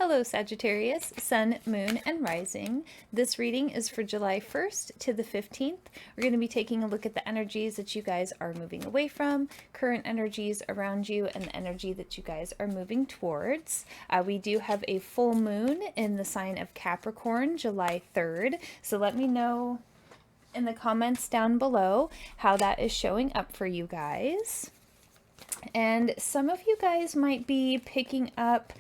Hello Sagittarius, Sun, Moon, and Rising. This reading is for July 1st to the 15th. We're going to be taking a look at the energies that you guys are moving away from, current energies around you, and the energy that you guys are moving towards. We do have a full moon in the sign of Capricorn, July 3rd. So let me know in the comments down below how that is showing up for you guys. And some of you guys might be picking up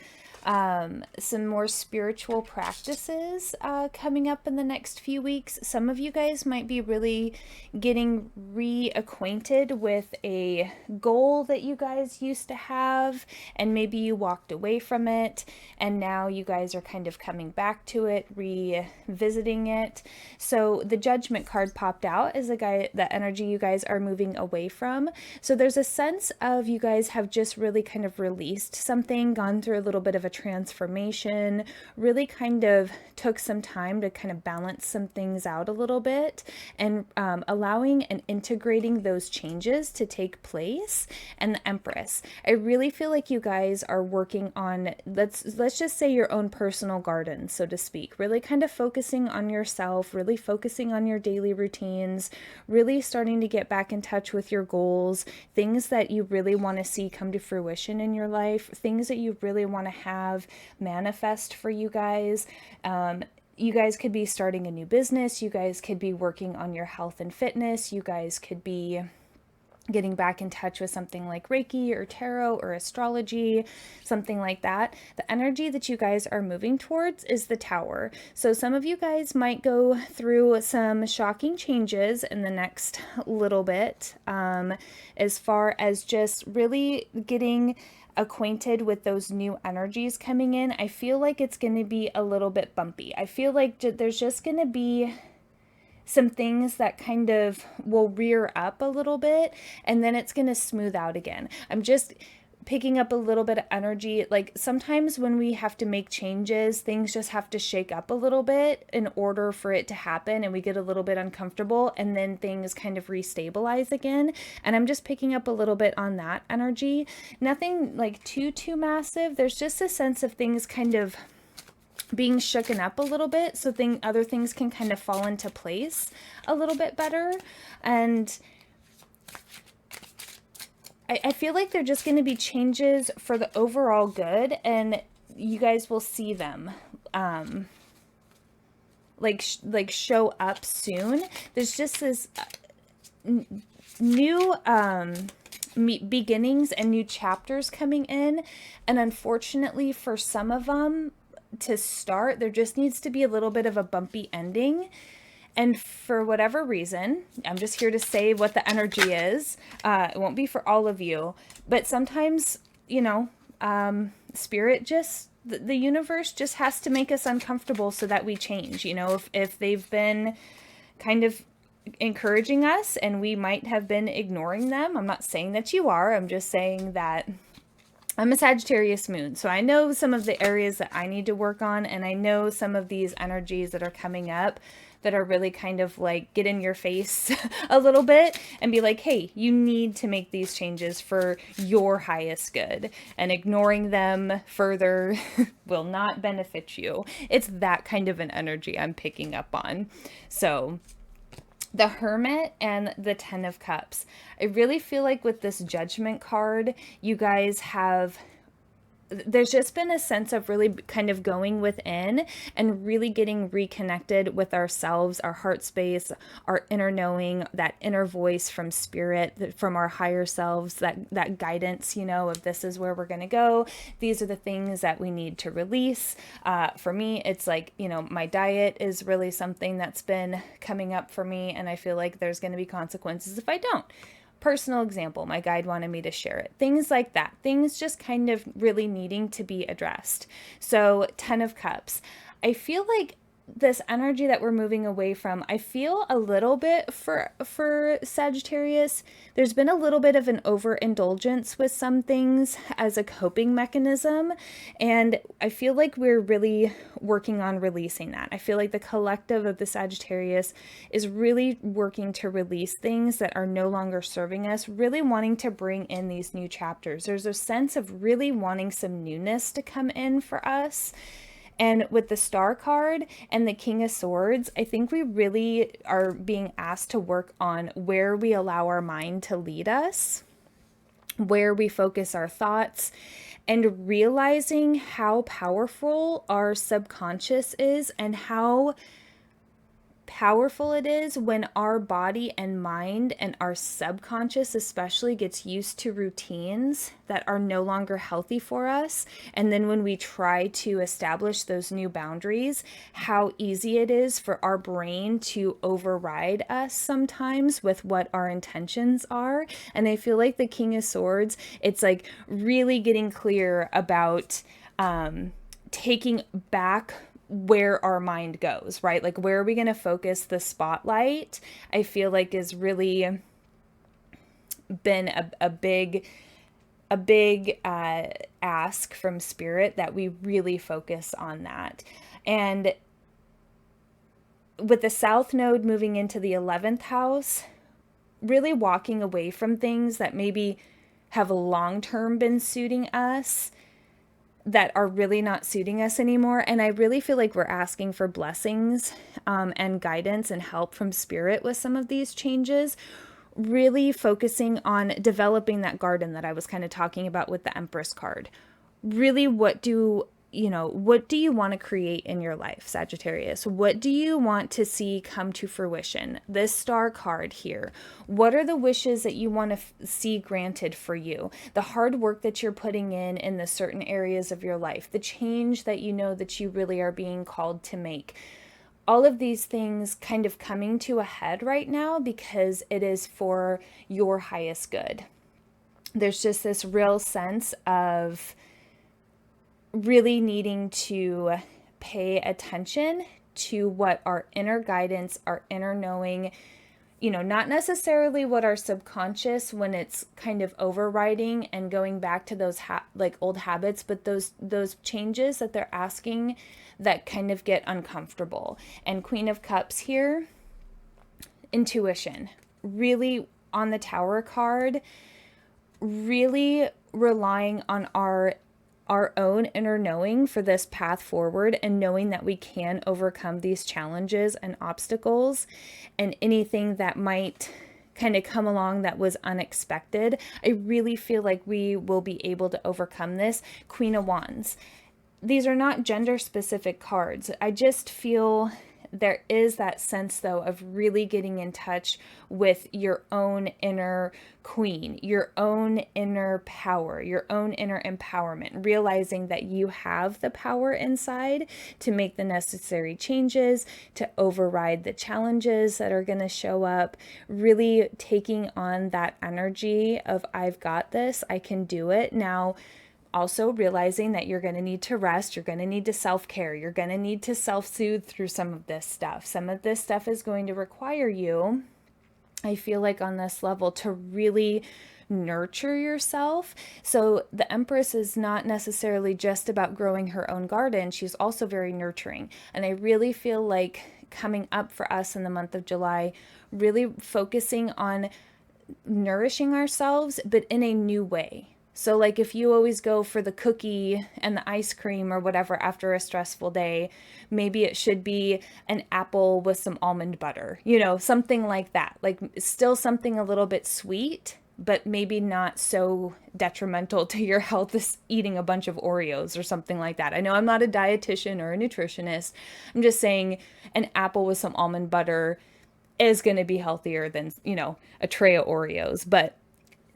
some more spiritual practices coming up in the next few weeks. Some of you guys might be really getting reacquainted with a goal that you guys used to have, and maybe you walked away from it, and now you guys are kind of coming back to it, revisiting it. So the Judgment card popped out as the energy you guys are moving away from. So there's a sense of you guys have just really kind of released something, gone through a little bit of a transformation, really kind of took some time to kind of balance some things out a little bit, and allowing and integrating those changes to take place. And the Empress, I really feel like you guys are working on, let's just say, your own personal garden, so to speak, really kind of focusing on yourself, really focusing on your daily routines, really starting to get back in touch with your goals, things that you really want to see come to fruition in your life, things that you really want to have manifest for you guys. You guys could be starting a new business. You guys could be working on your health and fitness. You guys could be getting back in touch with something like Reiki or tarot or astrology, something like that. The energy that you guys are moving towards is the Tower. So some of you guys might go through some shocking changes in the next little bit, as far as just really getting acquainted with those new energies coming in. I feel like it's going to be a little bit bumpy. I feel like there's just going to be some things that kind of will rear up a little bit, and then it's going to smooth out again. I'm just picking up a little bit of energy. Like sometimes when we have to make changes, things just have to shake up a little bit in order for it to happen, and we get a little bit uncomfortable, and then things kind of restabilize again. And I'm just picking up a little bit on that energy. Nothing like too massive. There's just a sense of things kind of being shooken up a little bit, so other things can kind of fall into place a little bit better. And I feel like they're just going to be changes for the overall good, and you guys will see them like show up soon. There's just this new beginnings and new chapters coming in, and unfortunately for some of them to start, there just needs to be a little bit of a bumpy ending. And for whatever reason, I'm just here to say what the energy is. It won't be for all of you, but sometimes, spirit just, the universe just has to make us uncomfortable so that we change. If they've been kind of encouraging us and we might have been ignoring them, I'm not saying that you are, I'm just saying that I'm a Sagittarius moon, so I know some of the areas that I need to work on, and I know some of these energies that are coming up that are really kind of like get in your face a little bit and be like, hey, you need to make these changes for your highest good, and ignoring them further will not benefit you. It's that kind of an energy I'm picking up on. So the Hermit and the Ten of Cups. I really feel like with this Judgment card, you guys there's just been a sense of really kind of going within and really getting reconnected with ourselves, our heart space, our inner knowing, that inner voice from spirit, from our higher selves, that guidance, of this is where we're going to go. These are the things that we need to release. For me, it's like, my diet is really something that's been coming up for me, and I feel like there's going to be consequences if I don't. Personal example, my guide wanted me to share it. Things like that. Things just kind of really needing to be addressed. So 10 of Cups. I feel like this energy that we're moving away from, I feel a little bit for Sagittarius, there's been a little bit of an overindulgence with some things as a coping mechanism, and I feel like we're really working on releasing that. I feel like the collective of the Sagittarius is really working to release things that are no longer serving us, really wanting to bring in these new chapters. There's a sense of really wanting some newness to come in for us. And with the Star card and the King of Swords, I think we really are being asked to work on where we allow our mind to lead us, where we focus our thoughts, and realizing how powerful our subconscious is and how powerful it is when our body and mind and our subconscious especially gets used to routines that are no longer healthy for us. And then when we try to establish those new boundaries, how easy it is for our brain to override us sometimes with what our intentions are. And I feel like the King of Swords, it's like really getting clear about taking back where our mind goes, right? Like, where are we going to focus the spotlight? I feel like is really been a big ask from Spirit, that we really focus on that. And with the South Node moving into the 11th house, really walking away from things that maybe have long-term been suiting us, that are really not suiting us anymore. And I really feel like we're asking for blessings and guidance and help from Spirit with some of these changes, really focusing on developing that garden that I was kind of talking about with the Empress card. Really, what do you want to create in your life, Sagittarius? What do you want to see come to fruition? This Star card here. What are the wishes that you want to see granted for you? The hard work that you're putting in the certain areas of your life, the change that you know that you really are being called to make. All of these things kind of coming to a head right now because it is for your highest good. There's just this real sense of really needing to pay attention to what our inner guidance, our inner knowing, not necessarily what our subconscious, when it's kind of overriding and going back to those old habits, but those changes that they're asking that kind of get uncomfortable. And Queen of Cups here, intuition, really on the Tower card, really relying on our own inner knowing for this path forward, and knowing that we can overcome these challenges and obstacles and anything that might kind of come along that was unexpected. I really feel like we will be able to overcome this. Queen of Wands. These are not gender specific cards. I just feel there is that sense, though, of really getting in touch with your own inner queen, your own inner power, your own inner empowerment, realizing that you have the power inside to make the necessary changes, to override the challenges that are going to show up, really taking on that energy of I've got this, I can do it. Now, also realizing that you're going to need to rest, you're going to need to self-care, you're going to need to self-soothe through some of this stuff. Some of this stuff is going to require you, I feel like on this level, to really nurture yourself. So the Empress is not necessarily just about growing her own garden. She's also very nurturing. And I really feel like coming up for us in the month of July, really focusing on nourishing ourselves, but in a new way. So like if you always go for the cookie and the ice cream or whatever after a stressful day, maybe it should be an apple with some almond butter, something like that. Like still something a little bit sweet, but maybe not so detrimental to your health as eating a bunch of Oreos or something like that. I know I'm not a dietitian or a nutritionist. I'm just saying an apple with some almond butter is going to be healthier than, a tray of Oreos. But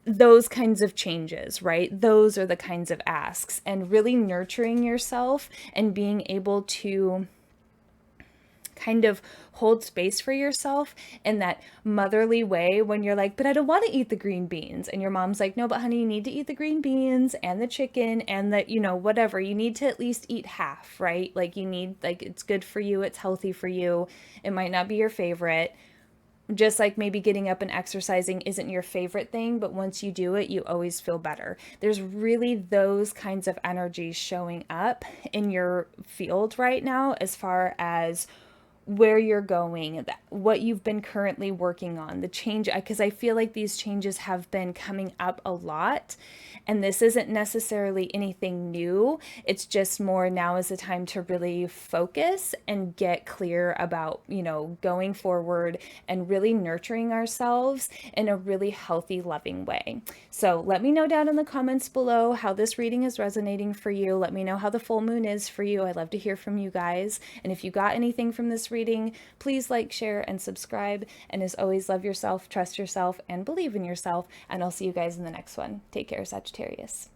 those kinds of changes, right? Those are the kinds of asks, and really nurturing yourself and being able to kind of hold space for yourself in that motherly way when you're like, but I don't want to eat the green beans. And your mom's like, no, but honey, you need to eat the green beans and the chicken and the, you know, whatever. You need to at least eat half, right? Like you need, like, it's good for you. It's healthy for you. It might not be your favorite. Just like maybe getting up and exercising isn't your favorite thing, but once you do it, you always feel better. There's really those kinds of energies showing up in your field right now as far as where you're going, what you've been currently working on, the change, because I feel like these changes have been coming up a lot. And this isn't necessarily anything new. It's just more now is the time to really focus and get clear about, you know, going forward and really nurturing ourselves in a really healthy, loving way. So let me know down in the comments below how this reading is resonating for you. Let me know how the full moon is for you. I'd love to hear from you guys. And if you got anything from this reading, please like, share, and subscribe. And as always, love yourself, trust yourself, and believe in yourself. And I'll see you guys in the next one. Take care, Sagittarius.